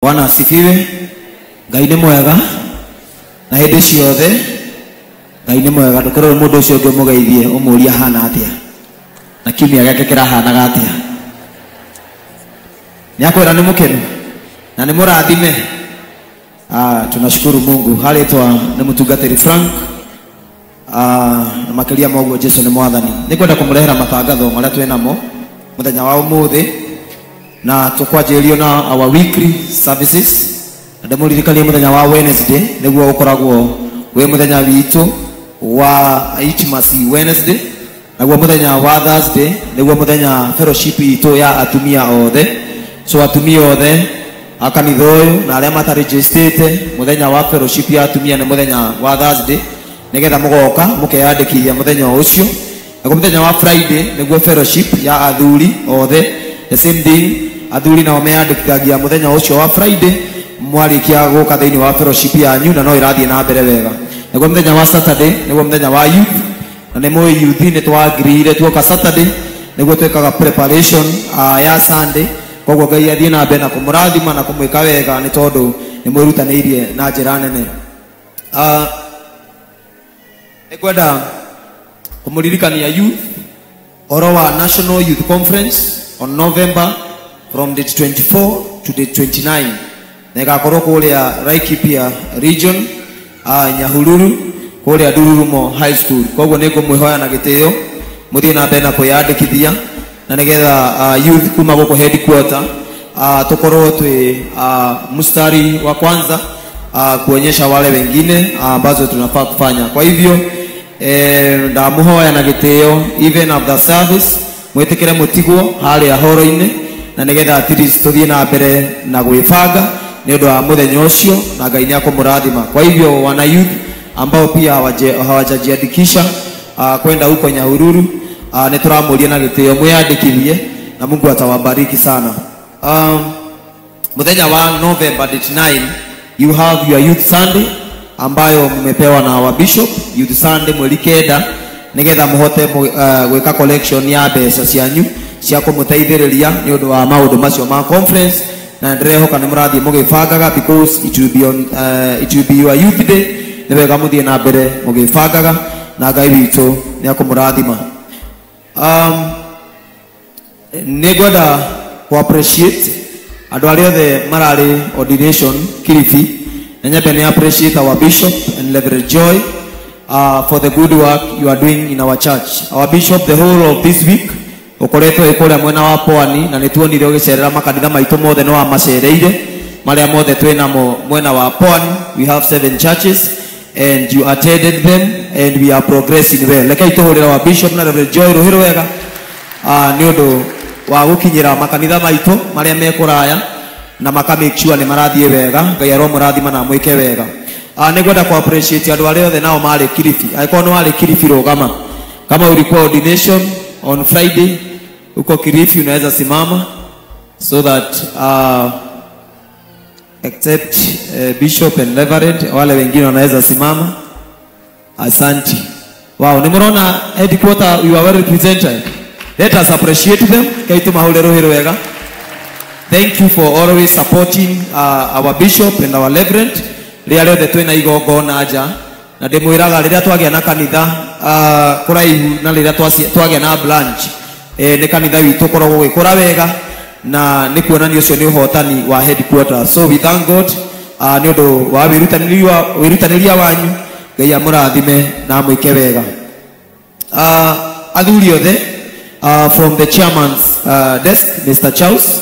Bwana asifiwe. Ngai nĩ mwega na hĩndĩ ciothe. Ngai nĩ mwega. Ndũkorwo mũndũ ũcio ũngĩ mũgeithie ũmũria hana atĩa na kiumia gĩake kĩrahanaga atĩa. Nĩakwĩra nĩ mũkenu na nĩ mũrathime. Tunashukuru Mungu. Haletwa nĩ mũtungatĩri Frank. Na makĩria moguo Jesu nĩ mwathani. Nĩkwenda kũmũrehera matangatho marĩa twĩ namo mũthenya wa ũmũthĩ, na tũkwanjĩrĩrio na our weekly services. Ndĩmũririkanie mũthenya wa Wednesday nĩguo ũkoragwo wĩ mũthenya witũ wa Intimacy Wednesday, naguo mũthenya wa Thursday nĩguo mũthenya fellowship itũ ya atumia othe. So atumia othe akanitha ũyũ na arĩa mataregistete mũthenya wa fellowship ya atumia nĩ mũthenya wa Thursday, nĩgetha mũgoka mũkeyandĩkithia mũthenya ũcio. Naguo mũthenya wa Friday nĩguo fellowship ya athuri othe, the same thing. Athuri nao meyandĩkithagia mũthenya ũcio wa Friday mwarĩkia gũka thĩinĩ wa fellowship yanyu, na no irathiĩ na mbere wega. Naguo mũthenya wa Saturday nĩguo mũthenya wa youth, na nĩ mũĩ youth nĩ twagirĩire tuoka Saturday nĩguo twĩkaga preparation ya Sunday. Koguo Ngai athiĩ na mbere na kũmũrathima na kũmwĩka wega, nĩ tondũ nĩ mwĩrutanĩirie na njĩra nene. Nĩkwenda kũmũririkania youth ũhoro wa National Youth Conference on November from date 24 to date 29. Na ĩgakorwo kũrĩa Laikipia region, Nyahururu, kũrĩa Ndururumo High School. Koguo nĩ ngũmwĩhoya na gĩtĩo mũthiĩ na mbere na kwĩyandĩkithia, na nĩgetha youth kuma gũkũ headquarter tukorwo twĩ mstari wa kwanza kuonyesha wale wengine ambazo tunafaa kufanya. Kwa hivyo ndamuhoya na gĩtĩo even after service mwĩtĩkĩre mũtigwo harĩa horo-inĩ, na nĩgetha at least tuthiĩ na mbere na gwĩbanga nĩ ũndũ wa mũthenya ũcio, na Ngai nĩakũmũrathima. Kwa hivyo wana youth ambao pia hawajajiandikisha kwenda huko Nyahururu, nĩtũramũria na gĩtĩo mwĩyandĩkithie na Mungu atawabariki sana. Mũthenya wa November date 9 you have your youth Sunday ambayo mmepewa na our bishop. Youth Sunday mweri kenda, nĩgetha mũhote gwĩka collection ya mbeca cianyu cia kũmũteithĩrĩria nĩ ũndũ wa maũndũ macio ma conference, na ndĩrehoka nĩ mũrathiĩ mũgĩbangaga because it will be your youth day. Nĩ wega mũthiĩ na mbere mũgĩbangaga na Ngai witũ nĩakũmũrathima. Nĩngwenda ku appreciate andũ arĩa othe mararĩ ordination Kilifi, na nyambe nĩ appreciate our bishop and Reverend Joy for the good work you are doing in our church. Our bishop the whole of this week ukoretwo ĩkũrĩa mwena wa Pwani, na nĩtuonire ũgĩcerera makanitha maitũ mothe no amacereire marĩa mothe twĩnamo mwena wa Pwani. We have 7 churches and you attended them and we are progressing well. Rekei tũhũrĩre wa bishop na Reverend Joy rũhĩ rwega nĩ ũndũ wa gũkinyĩra makanitha maitũ marĩa me kũraya na maka make sure nĩ marathiĩ wega. Ngai aromũrathima na mwĩke wega. Nĩngwenda ku appreciate andũ arĩa othe nao marĩ Kilifi. Angĩkorwo nĩ warĩ Kilifi rũgama, kama ulikuwa ordination on Friday uko Kilifi unaweza simama so that except bishop and reverend wale wengine wanaweza simama. Asante. Wow, nimeona headquarter you are well represented. Let us appreciate them. Kaitu mahule rohi wega. Thank you for always supporting our bishop and our reverend. Rĩarĩ othe twĩna igongona nja, na ndĩmwĩraga rĩrĩa twagĩa na kanitha kũraihu na rĩrĩa twagĩa na branch nĩ kanitha witũ koragwo gwĩkũra wega, na nĩ kuonania ũcio nĩ ũhotani wa headquarter. So we thank God nĩ ũndũ wa wĩrutanĩria wanyu. Ngai amũrathime na mwĩke wega. Athuri othe from the chairman's desk, Mr. Charles,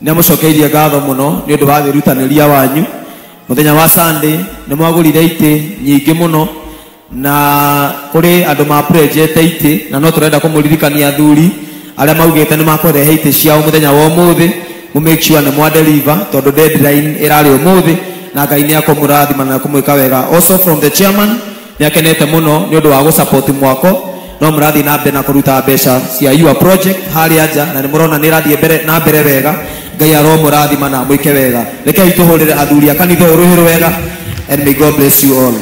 nĩ amũcokeirie ngatho mũno nĩ ũndũ wa wĩrutanĩria wanyu. Mũthenya wa Sunday nĩ mwagũrire itĩ nyingĩ mũno, na kũrĩ andũ ma project itĩ, na no tũrenda kũmũririkania athuri arĩa maugĩte nĩ makũrehe itĩ ciao mũthenya wa ũmũthĩ, mu make sure nĩ mwa deliver tondũ deadline ĩrarĩ ũmũthĩ, na Ngai nĩakũmũrathima na kũmwĩka wega. Also from the chairman nĩakenete mũno nĩ ũndũ wa gũsupport mwako, no mũrathiĩ na mbere na kũruta mbeca cia your project harĩa nja, na nĩ mũrona nĩ ĩrathiĩ na mbere wega. Ngai aromũrathima na mwĩke wega. Rekei tũhũrĩre athuri a kanitha ũrũhĩ wega, and may God bless you all.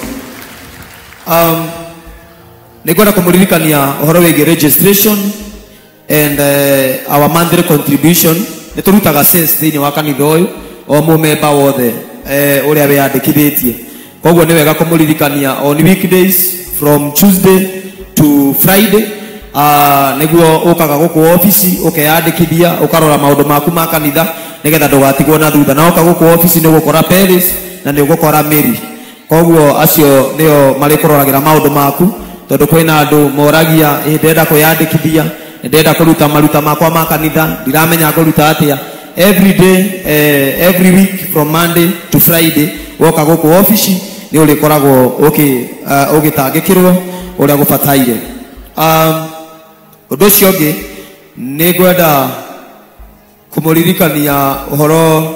Nĩngwenda kũmũririkania ũhoro wĩgiĩ registration and our monthly contribution. Nĩ tũrutaga sales thĩinĩ wa kanitha ũyũ, o mumemba wothe uria wiyandikithitie koguo ni wega kumuririkania on weekdays from Tuesday to Friday niguo ukaga guku office ukeyandikithia ukarora maundu maku ma kanitha nigetha ndugatigwo na thutha na ukaga guku office ni gukora Paris na ni gukora Mary koguo acio nio mari kuroragira maundu maku tondu kwina andu moragia ndenda kuyandikithia ndenda kuruta maruta makwa ma kanitha ndiramenya kuruta atia every day every week from Monday to Friday woka guku office ni uri koragwo ugitangikirwo uria gubataire undu ucio ungi ni gwenda kumuririkania uhoro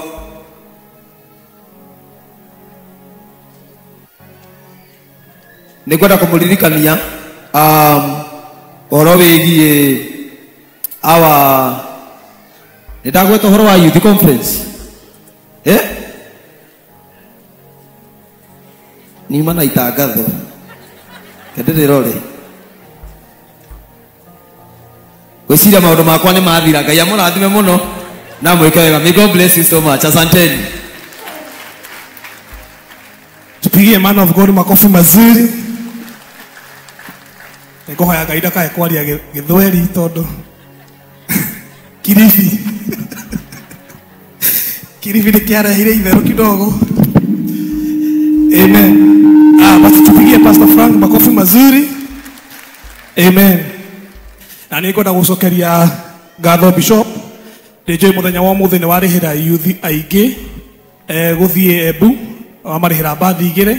ni gwenda kumuririkania uhoro wigie awa nitagweta uhoro wa youth conference ni mana itangatho kenderirore gwiciria maundu makwa ni mathira ngai amurathime muno na mwike wega. May God bless you so much. Asanteni. Tupigie man of God makofi mazuri. Nikuhoya ngai ndakae kwaria githweri tondu Kilifi Kilifi ni kiarehire itheru kidogo. Amen. Basi tupigie Pastor Frank makofi mazuri. Amen. Na nikwenda gucokeria ngatho Bishop Dejoy muthenya wa muthi ni warihira youth aingi guthie Embu amarihira bathi igire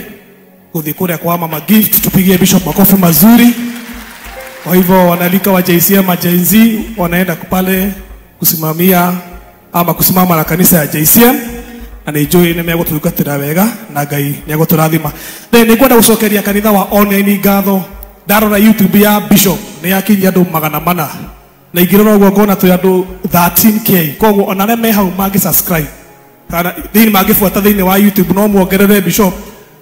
guthie kuria kwa mama gift. Tupigie Bishop makofi mazuri. Kwa hivyo wanalika wa JCM majenzi wanaenda pale kusimamia ama kusimama na kanisa ya JCM na Dejoy ni megutugatira wega na ngai ni aguturathima. Ni kwenda gucokeria kanitha wa online ngatho ndarora YouTube ya Bishop ni yakinya andu 400 na ingirora uguo ngona tu andu 13k koguo ona me hau magi subscribe kana thini magifuata thini wa YouTube no muongerere Bishop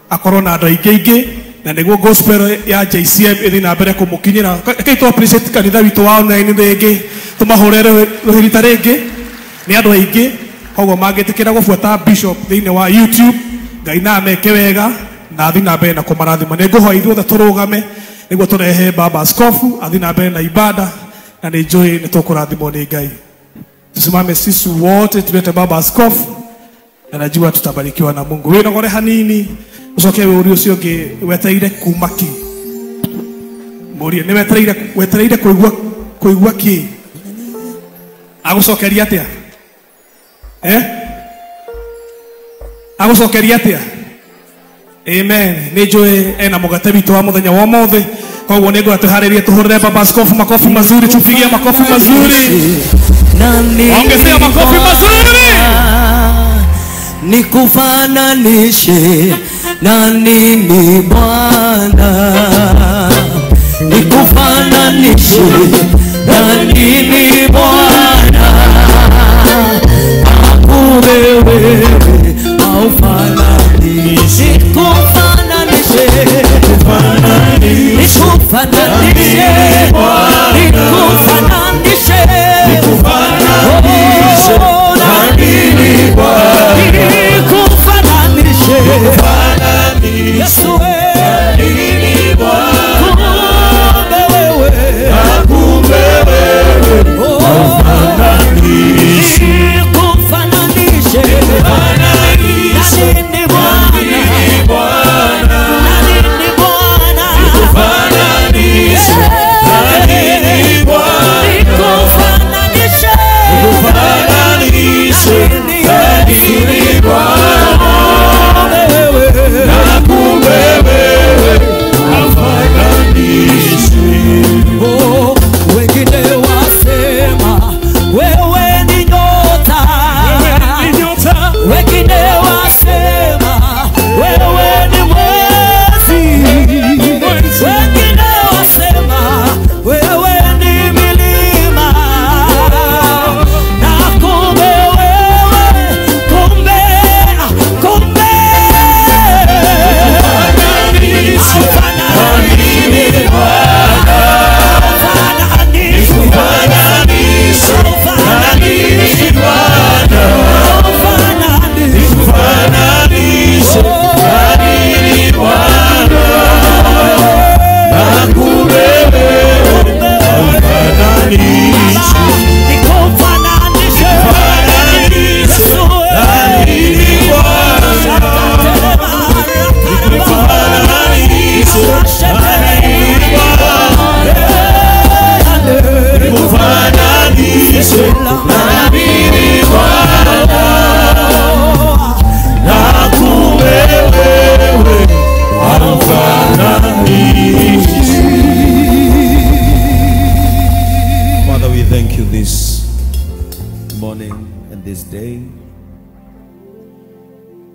akorwo na andu aingi na niguo gospel ya JCM ithi na mbere kumukinyira kai to appreciate kanitha witu wa online ringi tumahurere ruhirita ringi ni andu aingi koguo magitikira gufuata Bishop thini wa YouTube ngai na meke wega na thi na mbere na kumarathima ni nguhoya ithuothe turugame niguo turehe baba askofu athi na mbere na ibada na Dejoy ni tukurathimwo ni ngai. Tusimame sisi wote tulete baba askofu na najua tutabarikiwa na Mungu. Wewe nogore hanini ucoke we uri ucio ungi wetereire kumaki murie ni wetereire kuigua ki agucokeria atia agucokeria atia. Amen. Dejoy ena mugate bitu wa muthenya wa mothe koguo ni ngwa tuharirie tuhurire baba askofu makofi mazuri. Tupigie makofi mazuri. Ongezea makofi mazuri. Nikufananishe na nini Bwana, nikufananishe na nini Bwana, wewe aufananishe, nikufananishe, nikufananishe, nikufananishe, nikufananishe na nini Bwana, nikufananishe, Yesu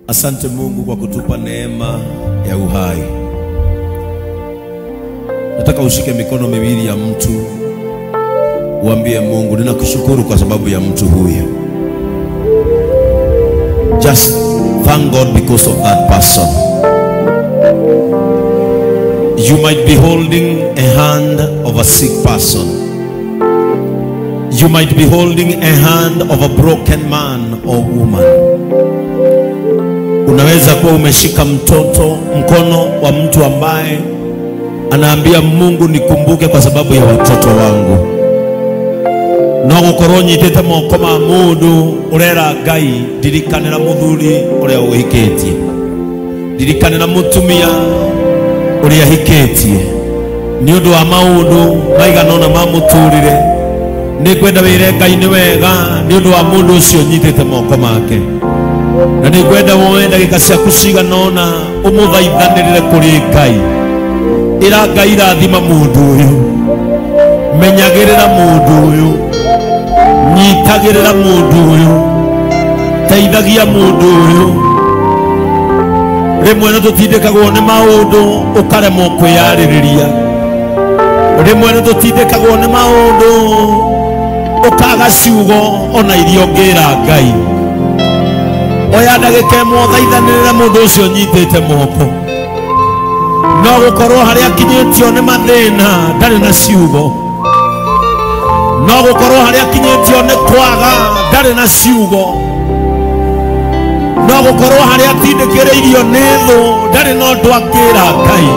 Asante Mungu kwa kutupa neema ya uhai. Nataka ushike mikono miwili ya mtu, uambie Mungu, ninakushukuru kwa sababu ya mtu huyu. Just thank God because of that person. You might be holding a hand of a sick person. You might be holding a hand of a broken man or woman. Unaweza kuwa umeshika mkono wa mtu ambaye anaambia Mungu, nikumbuke kwa sababu ya watoto wangu. No gukorwo nyitete moko ma mundu urera Ngai, ndirikanira muthuri uria uhikitie, ndirikanira mutumia uria hikitie, ni undu wa maundu maigana ona ma muturire. Ni kwenda wire Ngai ni wega ni undu wa mundu ucio nyitete moko make, na ni kwenda woe ndagika ciaku cigana ona umuthaithanirire kuri Ngai. Ira Ngai rathima mundu uyu, menyagirira mundu uyu, nyitagirira mundu uyu, teithagia mundu uyu. Rimwe tutindikagwo ni maundu ukaremwo kwiyaririria, rimwe tutindikagwo ni maundu ukaga ciugo ona irio ngira Ngai. Oya ndagika imwe thaithanirira mundu ucio nyitite moko. No gukorwo haria kinyitio ni mathina ndari na ciugo, no gukorwo haria kinyitio ni kwaga ndari na ciugo, no gukorwo haria tindikiriirio ni thu ndari no ndwakira Ngai.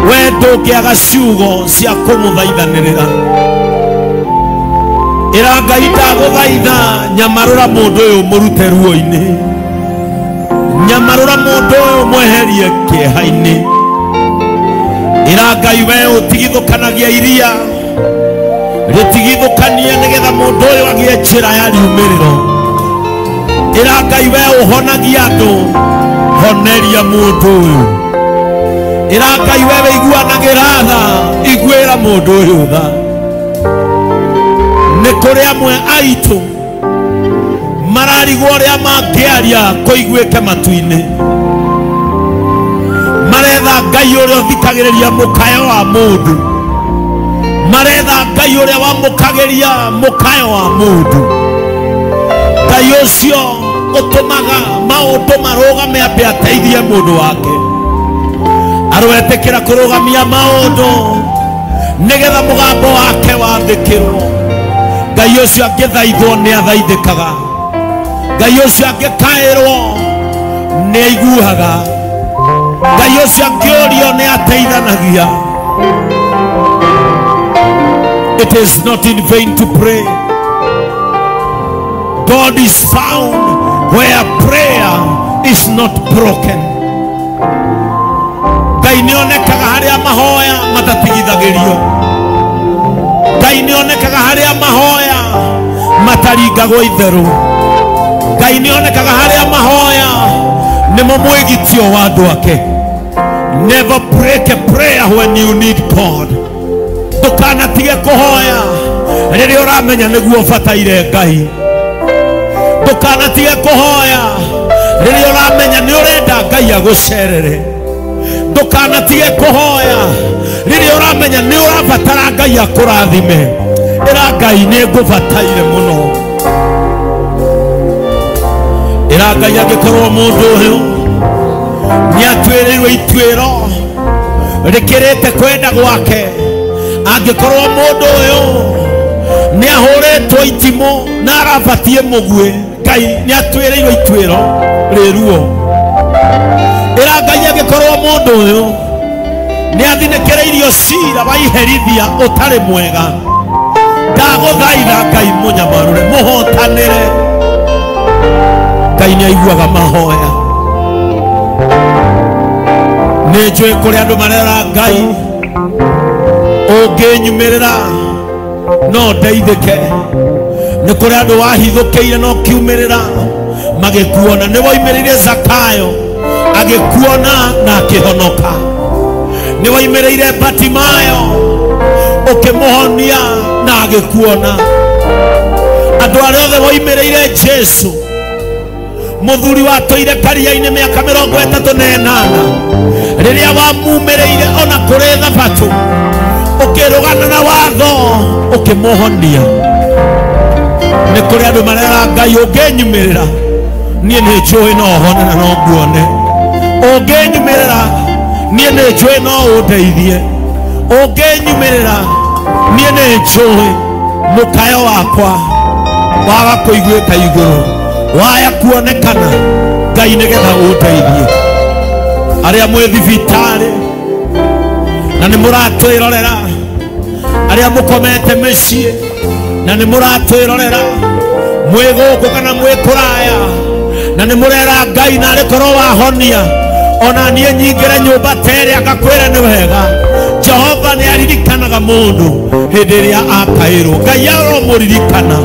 We ndungiaga ciugo cia kumuthaithanirira. Ira Ngai ndaguthaitha, nyamarura mundu uyu murute ruo-ini, nyamarura mundu uyu mweherie kieha-ini. Ira Ngai we utigithukanagia iria ritigithukanie nigetha mundu uyu agie njira ya riumiriro. Ira Ngai we uhonagia andu, honeria mundu uyu. Ira Ngai we iguanagira tha, iguira mundu uyu tha. Ni kuri amwe aitu mararigwo uria mangiaria kuiguike matu-ini, maretha Ngai uria uthikagiriria mukayo wa mundu, maretha Ngai uria wamukagiria mukayo wa mundu. Ngai ucio utumaga maundu marugame ambe ateithie mundu wake, arwetekera kurugamia maundu nigetha mugambo wake wathikirwo. Ngai ucio angithaithwo ni athaithikaga, Ngai ucio angikairwo ni aiguaga, Ngai ucio angiorio ni ateithanagia. It is not in vain to pray. God is found where prayer is not broken. Ngai nionekaga haria mahoya matatigithagirio, Ngai nionekaga haria mahoya mataringagwo itheru, Ngai nionekaga haria mahoya nimo mwigitio wa andu ake. Never break a prayer when you need God. Ndukanatige kuhoya riria uramenya niguo bataire Ngai. Ndukanatige kuhoya riria uramenya ni urenda Ngai agucerere. Ndukanatige kuhoya riria uramenya ni urabatara Ngai akurathime. Ira Ngai ni ngubataire muno. Ira Ngai angikorwo mundu uyu ni atwirirwe itwiro rikirite kwenda gwake, angikorwo mundu uyu ni ahuritwo itimo na arabatie mugwe, Ngai ni atwirirwe itwiro riruo. Ira Ngai angikorwo mundu uyu ni athinekereirio cira wa iherithia utari mwega, ndaguthaitha Ngai munyamarure, muhotanire. Ngai ni aiguaga mahoya. Ni njui kuri andu marera Ngai, unginyumirira no ndeithike. Ni kuri andu wahithukiire no kiumirira magikuona. Ni woimiririe Zakayo agikuona na akihonoka. Ni woimiririe Batimayo ukimuhonia na agikuona. Andu aria othe woimiriire Jesu muthuri wa toire karia-ini miaka 38 riria wamumireire ona kuri thabatu ukirugana na watho ukimuhonia ni kuri andu marera Ngai unginyumirira nie ni njui no hone na no nguone unginyumirira nie ni njui no undeithie unginyumirira nie ni njui mukayo wakwa waga kuiguika iguru waya kuonekana Ngai nigetha undeithie aria mwi thibitari na ni muratwirorera aria mukomete micii na ni muratwirorera mwi guku kana mwi kuraya na ni murera Ngai na rikorwo wahonia ona nie nyingire nyumba tere akakwira ni wega Jehova ni aririkanaga mundu hindi iria akairwo Ngai aromuririkana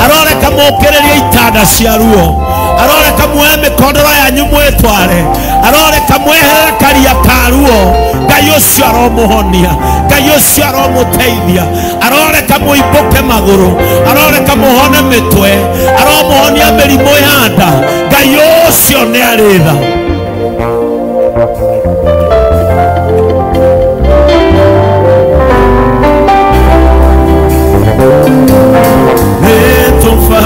aroreka mukiririe itanda cia ruo aroreka muoe mikondoro yanyu mwitware aroreka mweherere karia ka ruo Ngai ucio aromuhonia Ngai ucio aromuteithia aroreka muimbuke maguru aroreka muhone mitwe aromuhonia mirimu ya nda Ngai ucio ni aritha Netofa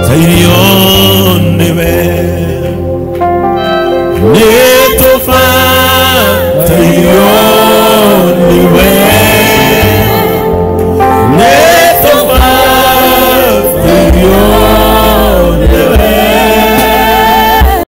Zairion nebe Netofa